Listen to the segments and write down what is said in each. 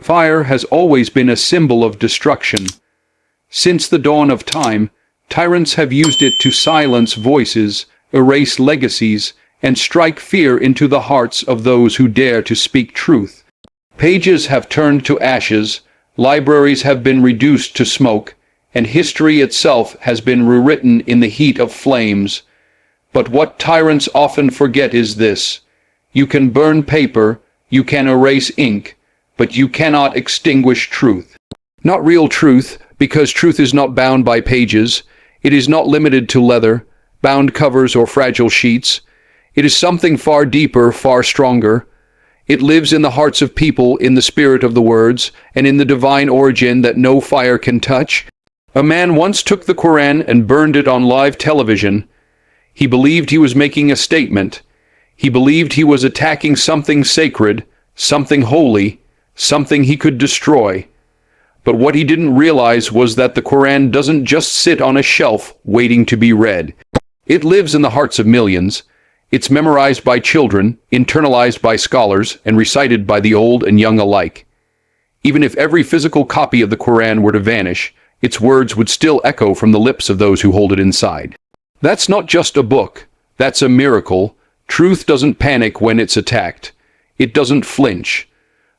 Fire has always been a symbol of destruction. Since the dawn of time, tyrants have used it to silence voices, erase legacies, and strike fear into the hearts of those who dare to speak truth. Pages have turned to ashes, libraries have been reduced to smoke, and history itself has been rewritten in the heat of flames. But what tyrants often forget is this: you can burn paper, you can erase ink, but you cannot extinguish truth. Not real truth, because truth is not bound by pages. It is not limited to leather, bound covers, or fragile sheets. It is something far deeper, far stronger. It lives in the hearts of people, in the spirit of the words, and in the divine origin that no fire can touch. A man once took the Qur'an and burned it on live television. He believed he was making a statement. He believed he was attacking something sacred, something holy, something he could destroy. But what he didn't realize was that the Qur'an doesn't just sit on a shelf waiting to be read. It lives in the hearts of millions. It's memorized by children, internalized by scholars, and recited by the old and young alike. Even if every physical copy of the Qur'an were to vanish, its words would still echo from the lips of those who hold it inside. That's not just a book. That's a miracle. Truth doesn't panic when it's attacked. It doesn't flinch.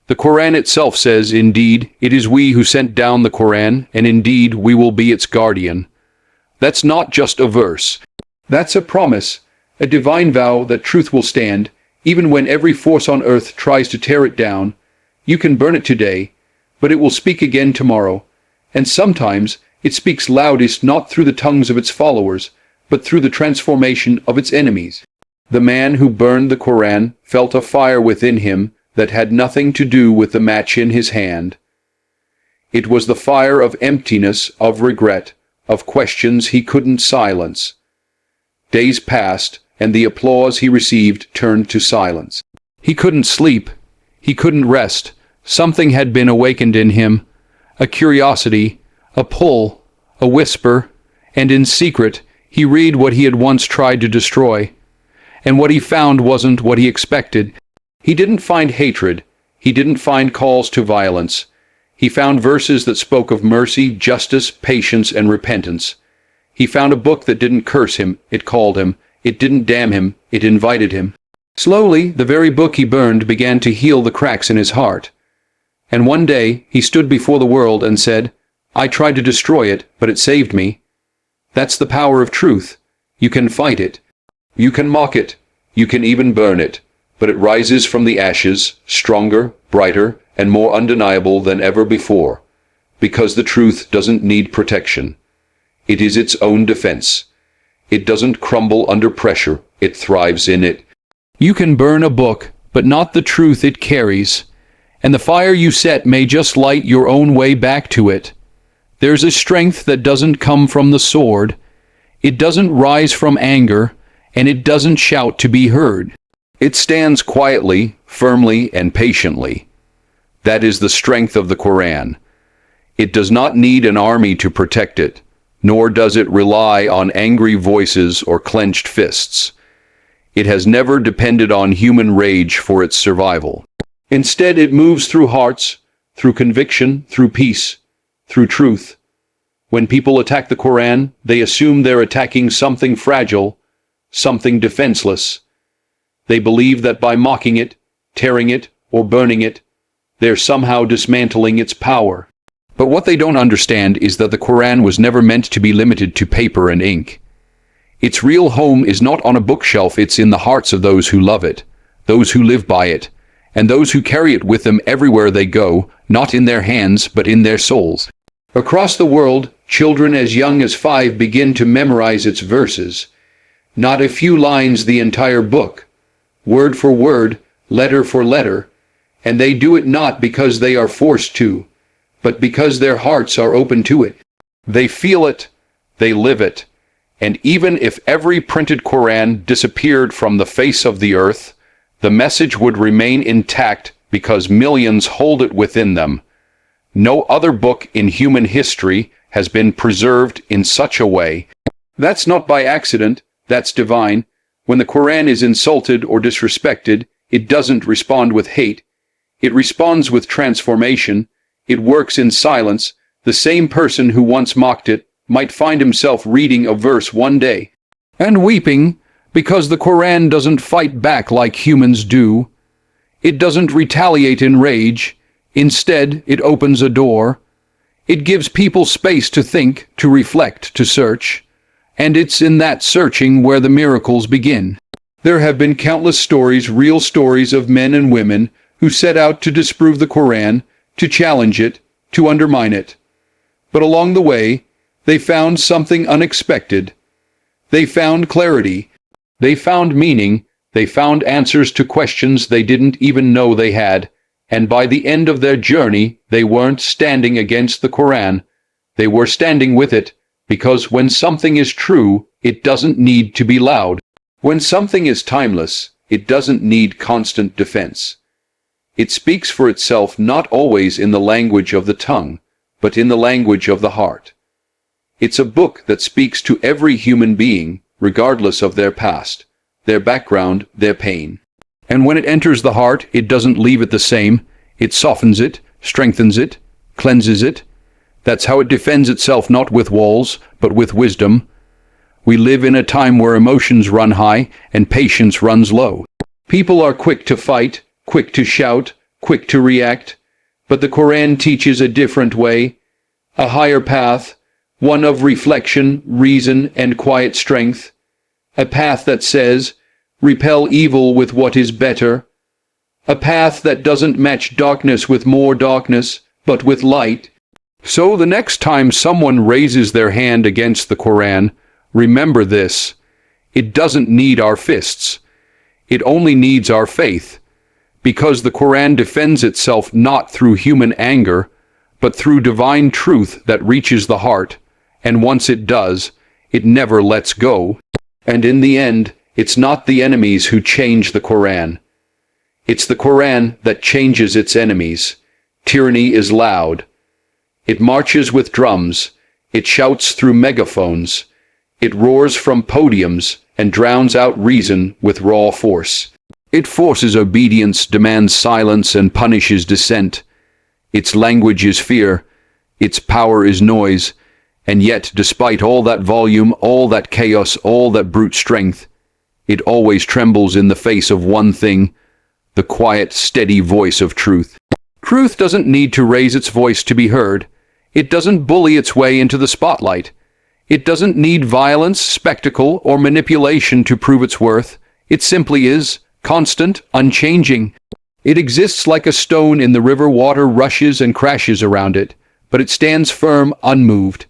The Qur'an itself says, indeed, it is we who sent down the Qur'an, and indeed we will be its guardian. That's not just a verse. That's a promise, a divine vow that truth will stand, even when every force on earth tries to tear it down. You can burn it today, but it will speak again tomorrow. And sometimes it speaks loudest not through the tongues of its followers, but through the transformation of its enemies. The man who burned the Qur'an felt a fire within him that had nothing to do with the match in his hand. It was the fire of emptiness, of regret, of questions he couldn't silence. Days passed, and the applause he received turned to silence. He couldn't sleep. He couldn't rest. Something had been awakened in him. A curiosity, a pull, a whisper, and in secret he read what he had once tried to destroy. And what he found wasn't what he expected. He didn't find hatred. He didn't find calls to violence. He found verses that spoke of mercy, justice, patience, and repentance. He found a book that didn't curse him, it called him. It didn't damn him, it invited him. Slowly, the very book he burned began to heal the cracks in his heart. And one day, he stood before the world and said, I tried to destroy it, but it saved me. That's the power of truth. You can fight it. You can mock it. You can even burn it. But it rises from the ashes, stronger, brighter, and more undeniable than ever before. Because the truth doesn't need protection. It is its own defense. It doesn't crumble under pressure. It thrives in it. You can burn a book, but not the truth it carries. And the fire you set may just light your own way back to it. There's a strength that doesn't come from the sword. It doesn't rise from anger, and it doesn't shout to be heard. It stands quietly, firmly, and patiently. That is the strength of the Qur'an. It does not need an army to protect it, nor does it rely on angry voices or clenched fists. It has never depended on human rage for its survival. Instead, it moves through hearts, through conviction, through peace, through truth. When people attack the Qur'an, they assume they're attacking something fragile, something defenseless. They believe that by mocking it, tearing it, or burning it, they're somehow dismantling its power. But what they don't understand is that the Qur'an was never meant to be limited to paper and ink. Its real home is not on a bookshelf, it's in the hearts of those who love it, those who live by it, and those who carry it with them everywhere they go, not in their hands, but in their souls. Across the world, children as young as 5 begin to memorize its verses. Not a few lines, the entire book, word for word, letter for letter, and they do it not because they are forced to, but because their hearts are open to it. They feel it, they live it, and even if every printed Qur'an disappeared from the face of the earth, the message would remain intact because millions hold it within them. No other book in human history has been preserved in such a way. That's not by accident, that's divine. When the Qur'an is insulted or disrespected, it doesn't respond with hate. It responds with transformation. It works in silence. The same person who once mocked it might find himself reading a verse one day and weeping, because the Qur'an doesn't fight back like humans do. It doesn't retaliate in rage. Instead, it opens a door. It gives people space to think, to reflect, to search. And it's in that searching where the miracles begin. There have been countless stories, real stories of men and women who set out to disprove the Qur'an, to challenge it, to undermine it. But along the way, they found something unexpected. They found clarity. They found meaning. They found answers to questions they didn't even know they had. And by the end of their journey, they weren't standing against the Qur'an. They were standing with it, because when something is true, it doesn't need to be loud. When something is timeless, it doesn't need constant defense. It speaks for itself, not always in the language of the tongue, but in the language of the heart. It's a book that speaks to every human being, regardless of their past, their background, their pain. And when it enters the heart, it doesn't leave it the same. It softens it, strengthens it, cleanses it. That's how it defends itself, not with walls, but with wisdom. We live in a time where emotions run high and patience runs low. People are quick to fight, quick to shout, quick to react. But the Qur'an teaches a different way, a higher path, one of reflection, reason, and quiet strength. A path that says, repel evil with what is better. A path that doesn't match darkness with more darkness, but with light. So the next time someone raises their hand against the Qur'an, remember this: it doesn't need our fists. It only needs our faith. Because the Qur'an defends itself not through human anger, but through divine truth that reaches the heart, and once it does, it never lets go. And in the end, it's not the enemies who change the Qur'an. It's the Qur'an that changes its enemies. Tyranny is loud. It marches with drums. It shouts through megaphones. It roars from podiums and drowns out reason with raw force. It forces obedience, demands silence, and punishes dissent. Its language is fear. Its power is noise. And yet, despite all that volume, all that chaos, all that brute strength, it always trembles in the face of one thing: the quiet, steady voice of truth. Truth doesn't need to raise its voice to be heard. It doesn't bully its way into the spotlight. It doesn't need violence, spectacle, or manipulation to prove its worth. It simply is, constant, unchanging. It exists like a stone in the river. Water rushes and crashes around it, but it stands firm, unmoved.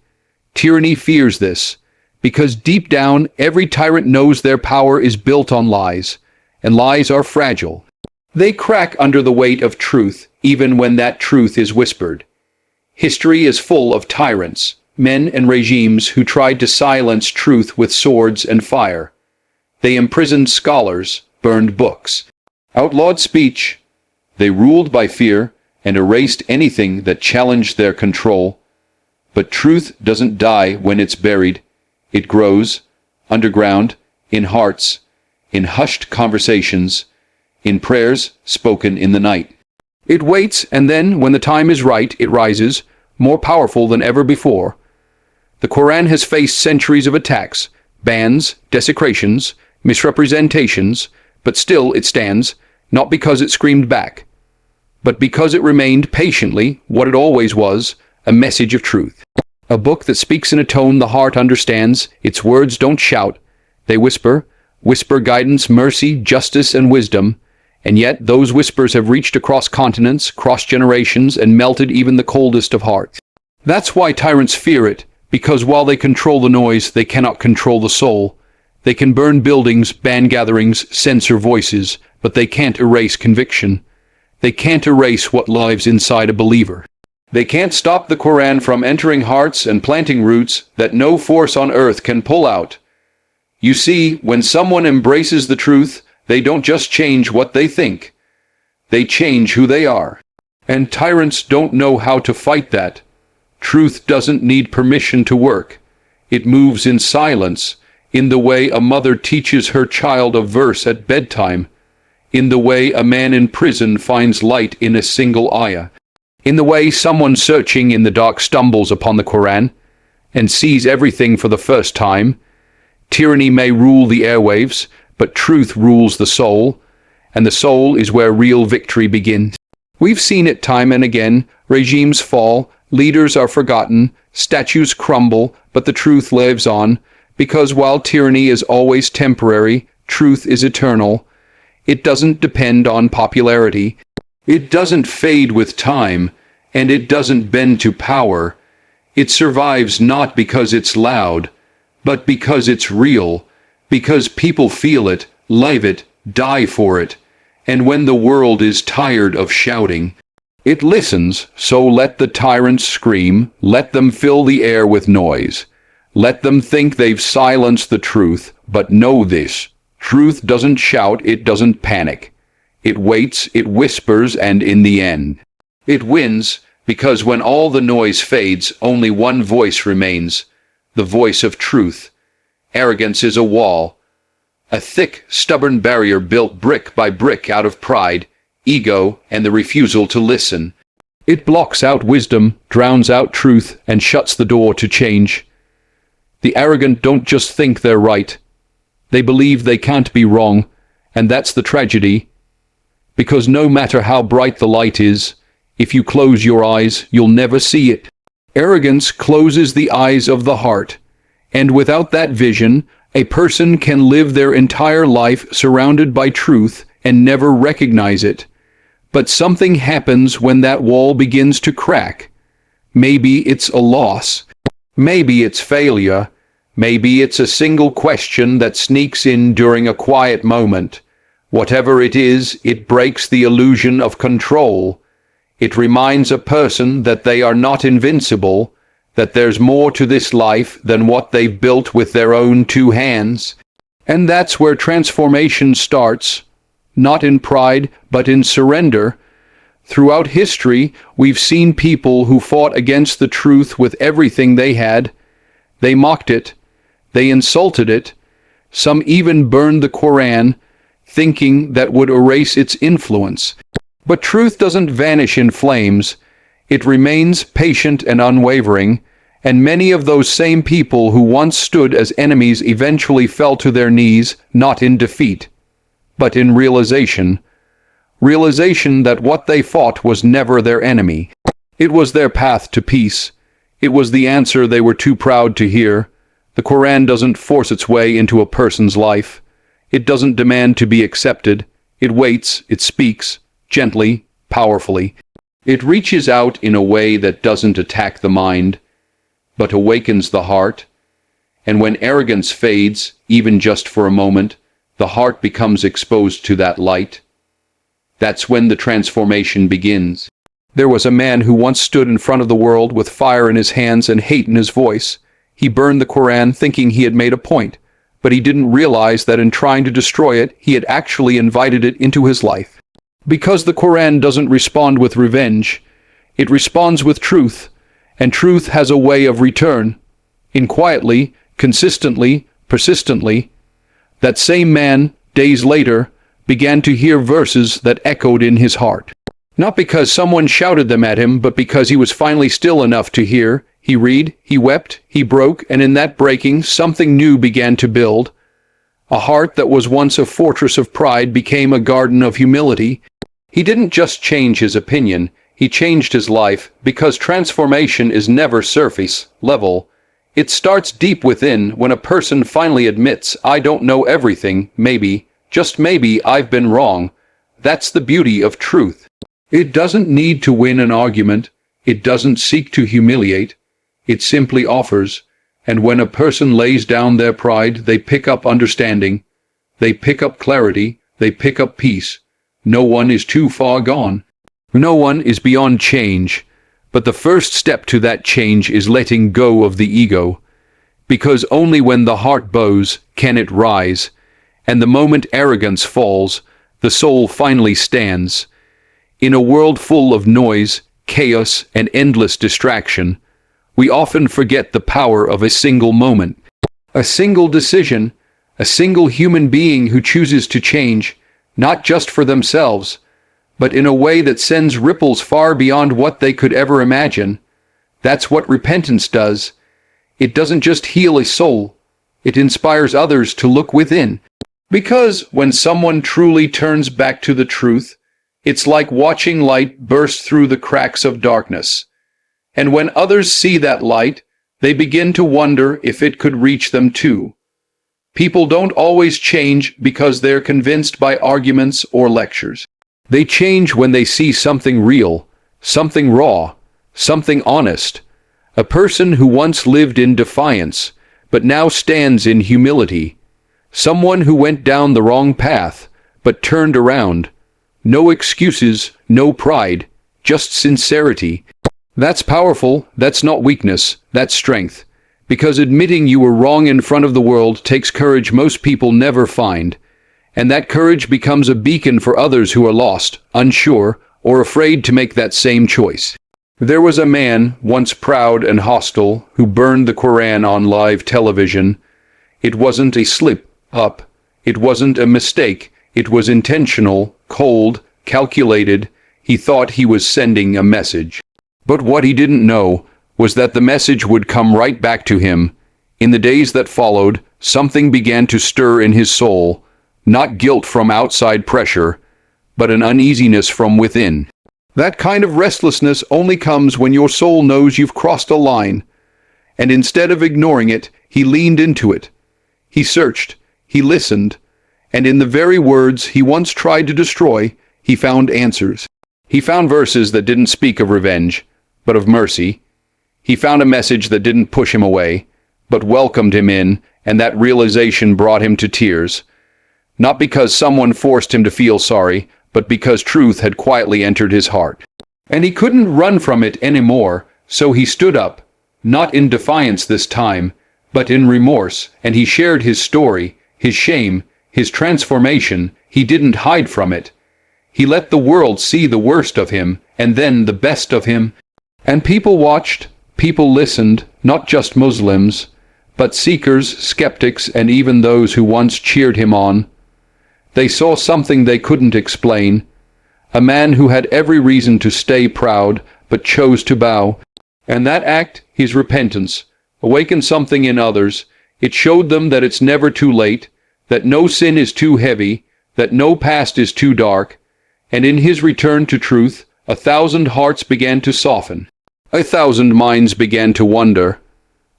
Tyranny fears this, because deep down, every tyrant knows their power is built on lies, and lies are fragile. They crack under the weight of truth, even when that truth is whispered. History is full of tyrants, men and regimes who tried to silence truth with swords and fire. They imprisoned scholars, burned books, outlawed speech. They ruled by fear and erased anything that challenged their control. But truth doesn't die when it's buried. It grows, underground, in hearts, in hushed conversations, in prayers spoken in the night. It waits, and then, when the time is right, it rises, more powerful than ever before. The Qur'an has faced centuries of attacks, bans, desecrations, misrepresentations, but still it stands, not because it screamed back, but because it remained patiently what it always was: a message of truth. A book that speaks in a tone the heart understands. Its words don't shout. They whisper guidance, mercy, justice, and wisdom. And yet those whispers have reached across continents, crossed generations, and melted even the coldest of hearts. That's why tyrants fear it, because while they control the noise, they cannot control the soul. They can burn buildings, ban gatherings, censor voices, but they can't erase conviction. They can't erase what lives inside a believer. They can't stop the Qur'an from entering hearts and planting roots that no force on earth can pull out. You see, when someone embraces the truth, they don't just change what they think. They change who they are. And tyrants don't know how to fight that. Truth doesn't need permission to work. It moves in silence, in the way a mother teaches her child a verse at bedtime. in the way a man in prison finds light in a single ayah, in the way someone searching in the dark stumbles upon the Qur'an and sees everything for the first time. Tyranny may rule the airwaves, but truth rules the soul, and the soul is where real victory begins. We've seen it time and again. Regimes fall, leaders are forgotten, statues crumble, but the truth lives on, because while tyranny is always temporary, truth is eternal. It doesn't depend on popularity. It doesn't fade with time, and it doesn't bend to power. It survives not because it's loud, but because it's real, because people feel it, live it, die for it. And when the world is tired of shouting, it listens. So let the tyrants scream, let them fill the air with noise. Let them think they've silenced the truth, but know this: truth doesn't shout, it doesn't panic. It waits, it whispers, and in the end, it wins, because when all the noise fades, only one voice remains, the voice of truth. Arrogance is a wall, a thick, stubborn barrier built brick by brick out of pride, ego, and the refusal to listen. It blocks out wisdom, drowns out truth, and shuts the door to change. The arrogant don't just think they're right. They believe they can't be wrong, and that's the tragedy. Because no matter how bright the light is, if you close your eyes, you'll never see it. Arrogance closes the eyes of the heart, and without that vision, a person can live their entire life surrounded by truth and never recognize it. But something happens when that wall begins to crack. Maybe it's a loss. Maybe it's failure. Maybe it's a single question that sneaks in during a quiet moment. Whatever it is, it breaks the illusion of control. It reminds a person that they are not invincible, that there's more to this life than what they've built with their own two hands. And that's where transformation starts, not in pride, but in surrender. Throughout history, we've seen people who fought against the truth with everything they had. They mocked it. They insulted it. Some even burned the Qur'an, thinking that would erase its influence. But truth doesn't vanish in flames. It remains patient and unwavering, and many of those same people who once stood as enemies eventually fell to their knees, not in defeat, but in realization. Realization that what they fought was never their enemy. It was their path to peace. It was the answer they were too proud to hear. The Qur'an doesn't force its way into a person's life. It doesn't demand to be accepted. It waits, it speaks, gently, powerfully. It reaches out in a way that doesn't attack the mind, but awakens the heart. And when arrogance fades, even just for a moment, the heart becomes exposed to that light. That's when the transformation begins. There was a man who once stood in front of the world with fire in his hands and hate in his voice. He burned the Qur'an thinking he had made a point, but he didn't realize that in trying to destroy it, he had actually invited it into his life. Because the Qur'an doesn't respond with revenge, it responds with truth, and truth has a way of return. In quietly, consistently, persistently, that same man, days later, began to hear verses that echoed in his heart. Not because someone shouted them at him, but because he was finally still enough to hear. He read, he wept, he broke, and in that breaking, something new began to build. A heart that was once a fortress of pride became a garden of humility. He didn't just change his opinion, he changed his life, because transformation is never surface level. It starts deep within when a person finally admits, I don't know everything, maybe, just maybe I've been wrong. That's the beauty of truth. It doesn't need to win an argument. It doesn't seek to humiliate. It simply offers. And when a person lays down their pride, they pick up understanding. They pick up clarity. They pick up peace. No one is too far gone. No one is beyond change. But the first step to that change is letting go of the ego. Because only when the heart bows can it rise. And the moment arrogance falls, the soul finally stands. In a world full of noise, chaos, and endless distraction, we often forget the power of a single moment. A single decision, a single human being who chooses to change, not just for themselves, but in a way that sends ripples far beyond what they could ever imagine. That's what repentance does. It doesn't just heal a soul, it inspires others to look within. Because when someone truly turns back to the truth, it's like watching light burst through the cracks of darkness. And when others see that light, they begin to wonder if it could reach them too. People don't always change because they're convinced by arguments or lectures. They change when they see something real, something raw, something honest. A person who once lived in defiance, but now stands in humility. Someone who went down the wrong path, but turned around. No excuses, no pride, just sincerity. That's powerful, that's not weakness, that's strength. Because admitting you were wrong in front of the world takes courage most people never find. And that courage becomes a beacon for others who are lost, unsure, or afraid to make that same choice. There was a man, once proud and hostile, who burned the Qur'an on live television. It wasn't a slip-up. It wasn't a mistake. It was intentional, cold, calculated. He thought he was sending a message. But what he didn't know was that the message would come right back to him. In the days that followed, something began to stir in his soul, not guilt from outside pressure, but an uneasiness from within. That kind of restlessness only comes when your soul knows you've crossed a line, and instead of ignoring it, he leaned into it. He searched, he listened, and in the very words he once tried to destroy, he found answers. He found verses that didn't speak of revenge, but of mercy. He found a message that didn't push him away, but welcomed him in, and that realization brought him to tears. Not because someone forced him to feel sorry, but because truth had quietly entered his heart. And he couldn't run from it anymore, so he stood up, not in defiance this time, but in remorse, and he shared his story, his shame, his transformation. He didn't hide from it. He let the world see the worst of him, and then the best of him. And people watched, people listened, not just Muslims, but seekers, skeptics, and even those who once cheered him on. They saw something they couldn't explain. A man who had every reason to stay proud, but chose to bow. And that act, his repentance, awakened something in others. It showed them that it's never too late, that no sin is too heavy, that no past is too dark. And in his return to truth, 1,000 hearts began to soften. 1,000 minds began to wonder.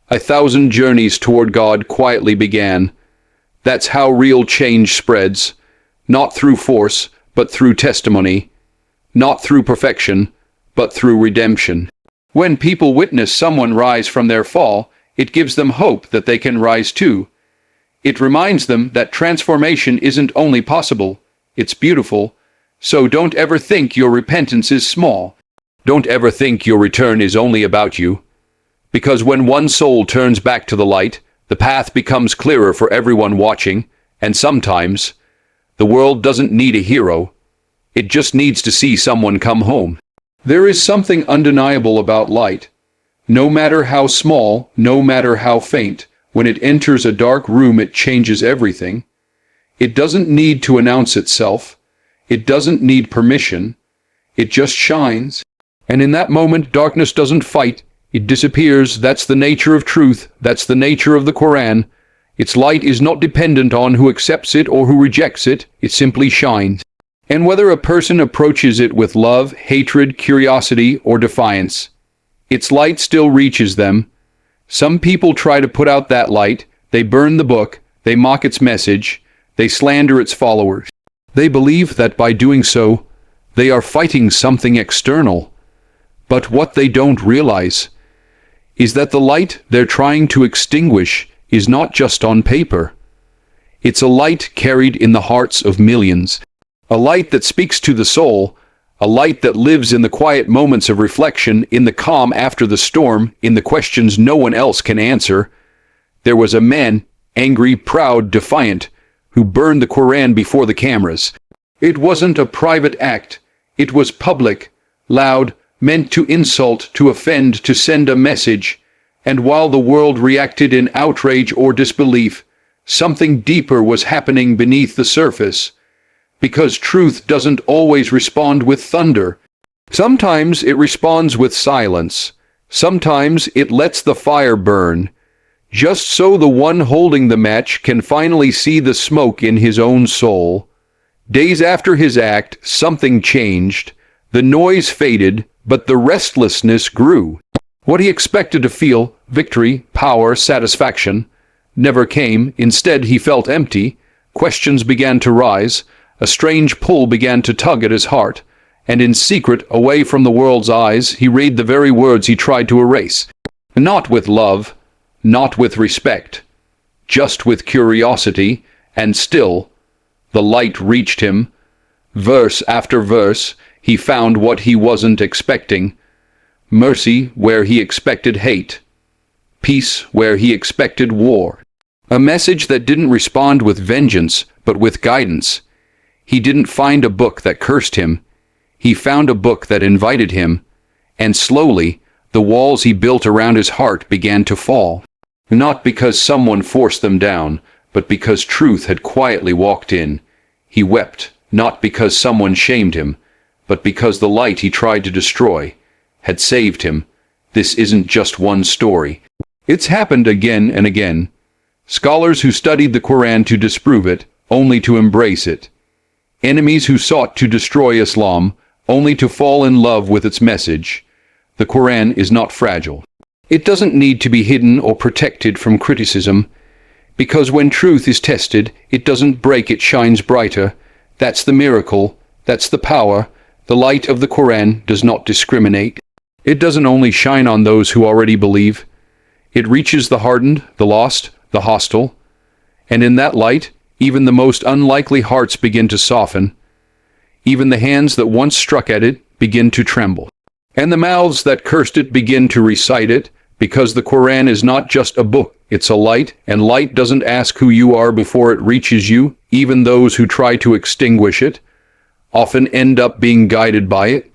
1,000 journeys toward God quietly began. That's how real change spreads. Not through force, but through testimony. Not through perfection, but through redemption. When people witness someone rise from their fall, it gives them hope that they can rise too. It reminds them that transformation isn't only possible, it's beautiful. So don't ever think your repentance is small. Don't ever think your return is only about you. Because when one soul turns back to the light, the path becomes clearer for everyone watching, and sometimes the world doesn't need a hero. It just needs to see someone come home. There is something undeniable about light. No matter how small, no matter how faint, when it enters a dark room it changes everything. It doesn't need to announce itself. It doesn't need permission. It just shines. And in that moment darkness doesn't fight. It disappears. That's the nature of truth. That's the nature of the Qur'an. Its light is not dependent on who accepts it or who rejects it. It simply shines. And whether a person approaches it with love, hatred, curiosity, or defiance, its light still reaches them. Some people try to put out that light. They burn the book. They mock its message. They slander its followers. They believe that by doing so, they are fighting something external. But what they don't realize is that the light they're trying to extinguish is not just on paper. It's a light carried in the hearts of millions. A light that speaks to the soul, a light that lives in the quiet moments of reflection, in the calm after the storm, in the questions no one else can answer. There was a man, angry, proud, defiant, who burned the Qur'an before the cameras. It wasn't a private act. It was public, loud, meant to insult, to offend, to send a message. And while the world reacted in outrage or disbelief, something deeper was happening beneath the surface. Because truth doesn't always respond with thunder. Sometimes it responds with silence. Sometimes it lets the fire burn, just so the one holding the match can finally see the smoke in his own soul. Days after his act, something changed. The noise faded, but the restlessness grew. What he expected to feel, victory, power, satisfaction, never came. Instead, he felt empty. Questions began to rise. A strange pull began to tug at his heart. And in secret, away from the world's eyes, he read the very words he tried to erase. Not with love, not with respect, just with curiosity, and still, the light reached him. Verse after verse, he found what he wasn't expecting. Mercy where he expected hate. Peace where he expected war. A message that didn't respond with vengeance, but with guidance. He didn't find a book that cursed him. He found a book that invited him, and slowly, the walls he built around his heart began to fall. Not because someone forced them down, but because truth had quietly walked in. He wept, not because someone shamed him, but because the light he tried to destroy had saved him. This isn't just one story. It's happened again and again. Scholars who studied the Qur'an to disprove it, only to embrace it. Enemies who sought to destroy Islam, only to fall in love with its message. The Qur'an is not fragile. It doesn't need to be hidden or protected from criticism, because when truth is tested, it doesn't break, it shines brighter. That's the miracle, that's the power. The light of the Qur'an does not discriminate. It doesn't only shine on those who already believe. It reaches the hardened, the lost, the hostile. And in that light, even the most unlikely hearts begin to soften. Even the hands that once struck at it begin to tremble. And the mouths that cursed it begin to recite it, because the Qur'an is not just a book, it's a light, and light doesn't ask who you are before it reaches you. Even those who try to extinguish it often end up being guided by it.